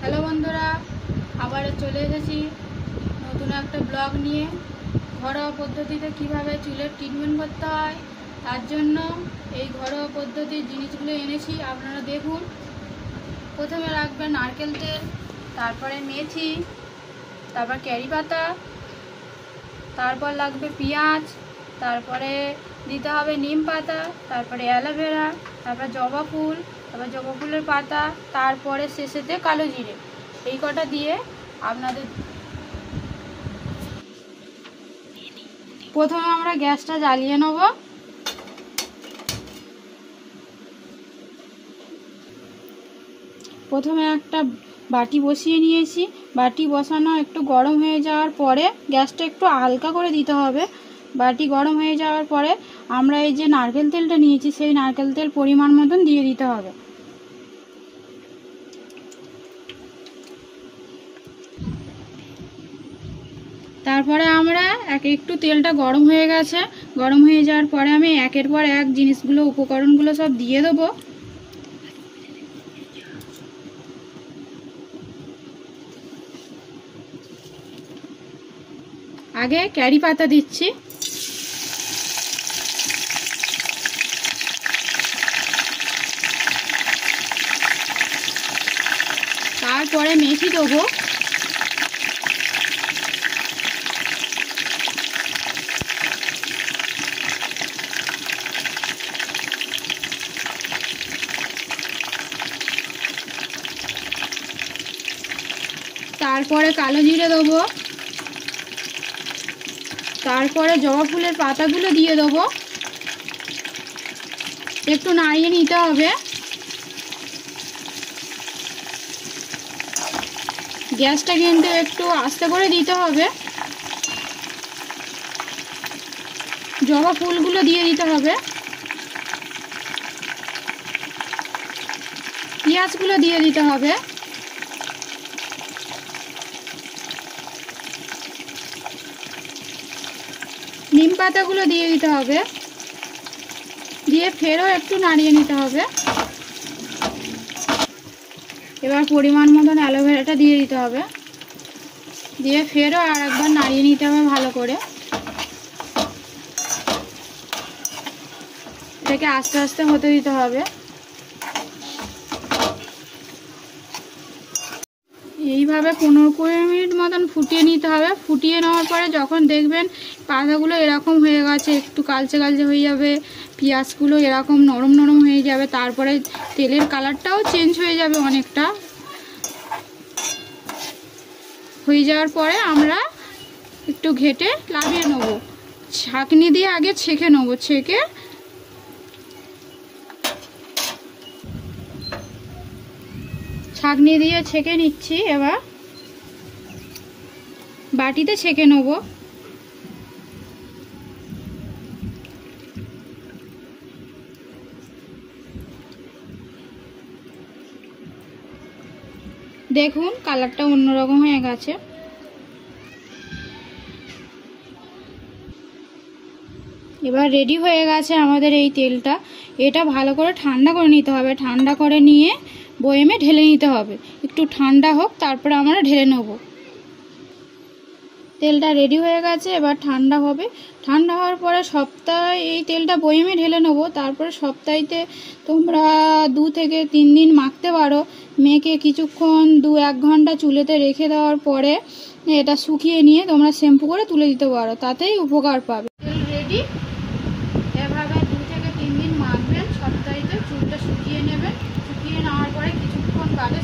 Hello বন্ধুরা, আবার চলে এসেছি নতুন একটা ব্লগ নিয়ে। ঘরোয়া পদ্ধতিতে কিভাবে চুলের ট্রিটমেন্ট করতে হয় তার জন্য এই ঘরোয়া পদ্ধতির জিনিসগুলো এনেছি, আপনারা দেখুন। প্রথমে রাখবেন নারকেল তেল, তারপরে মেথি, তারপর কারি পাতা, তারপর লাগবে পেঁয়াজ, তারপরে দিতে হবে নিম পাতা, তারপরে অ্যালোভেরা, তারপর জবা ফুল, তারপর জবা ফুলের পাতা, তারপরে শেষেতে কালো জিরে। এই কটা দিয়ে আপনাদের প্রথমে আমরা গ্যাসটা জ্বালিয়ে নেব। প্রথমে একটা বাটি বসিয়ে নিয়েছি। বাটি বসানো একটু গরম হয়ে যাওয়ার পরে গ্যাসটা একটু হালকা করে দিতে হবে। বাটি গরম হয়ে যাওয়ার পরে আমরা এই যে নারকেল তেলটা নিয়েছি সেই নারকেল তেল পরিমাণ মতন দিয়ে দিতে হবে। তারপরে আমরা একটু তেলটা গরম হয়ে গেছে, গরম হয়ে যাওয়ার পরে আমি একের পর এক জিনিসগুলো উপকরণগুলো সব দিয়ে দেবো। আগে কারি পাতা দিচ্ছি, তারপরে মেথি দেবো, তারপরে কালো জিরে দেবো, তারপরে জবা ফুলের পাতাগুলো দিয়ে দেবো। একটু নাড়িয়ে নিতে হবে। গ্যাসটা কিন্তু একটু আস্তে করে দিতে হবে। জবা ফুলগুলো দিয়ে দিতে হবে, পেঁয়াজগুলো দিয়ে দিতে হবে, নিম পাতাগুলো দিয়ে দিতে হবে, দিয়ে ফেরও একটু নাড়িয়ে নিতে হবে। এবার পরিমাণ মতন অ্যালোভেরাটা দিয়ে দিতে হবে, দিয়ে ফেরও আর একবার নাড়িয়ে নিতে হবে ভালো করে। এটাকে আস্তে আস্তে হতে দিতে হবে। এইভাবে 15-20 মিনিট মতন ফুটিয়ে নিতে হবে। ফুটিয়ে নেওয়ার পরে যখন দেখবেন পাতাগুলো এরকম হয়ে গেছে, একটু কালচে কালচে হয়ে যাবে, পেঁয়াজগুলো এরকম নরম নরম হয়ে যাবে, তারপরে তেলের কালারটাও চেঞ্জ হয়ে যাবে অনেকটা। হয়ে যাওয়ার পরে আমরা একটু ঘেটে লাগিয়ে নেব। ছাঁকনি দিয়ে আগে ছেঁকে নেব, ছেঁকে ছাঁকনি দিয়ে ছেঁকে নিচ্ছি। এবার বাটিতে ছেঁকে নেব। দেখুন কালারটা অন্যরকম হয়ে গেছে। এবার রেডি হয়ে গেছে আমাদের এই তেলটা। এটা ভালো করে ঠান্ডা করে নিতে হবে। ঠান্ডা করে নিয়ে বয়েমে ঢেলে নিতে হবে। একটু ঠান্ডা হোক, তারপরে আমরা ঢেলে নেব। তেলটা রেডি হয়ে গেছে, এবার ঠান্ডা হবে। ঠান্ডা হওয়ার পরে সপ্তাহে এই তেলটা বয়েমে ঢেলে নেব। তারপরে সপ্তাহেতে তোমরা 2 থেকে 3 দিন মাখতে পারো। মেখে কিছুক্ষণ 2-1 ঘন্টা চুলেতে রেখে দেওয়ার পরে এটা শুকিয়ে নিয়ে তোমরা শ্যাম্পু করে তুলে দিতে পারো, তাতেই উপকার পাবে। তেল রেডি। এভাবে 2 থেকে 3 দিন মাখবেন সপ্তাহেতে। চুলটা শুকিয়ে নেবেন। শুকিয়ে নেওয়ার পরে কিছুক্ষণ বাদে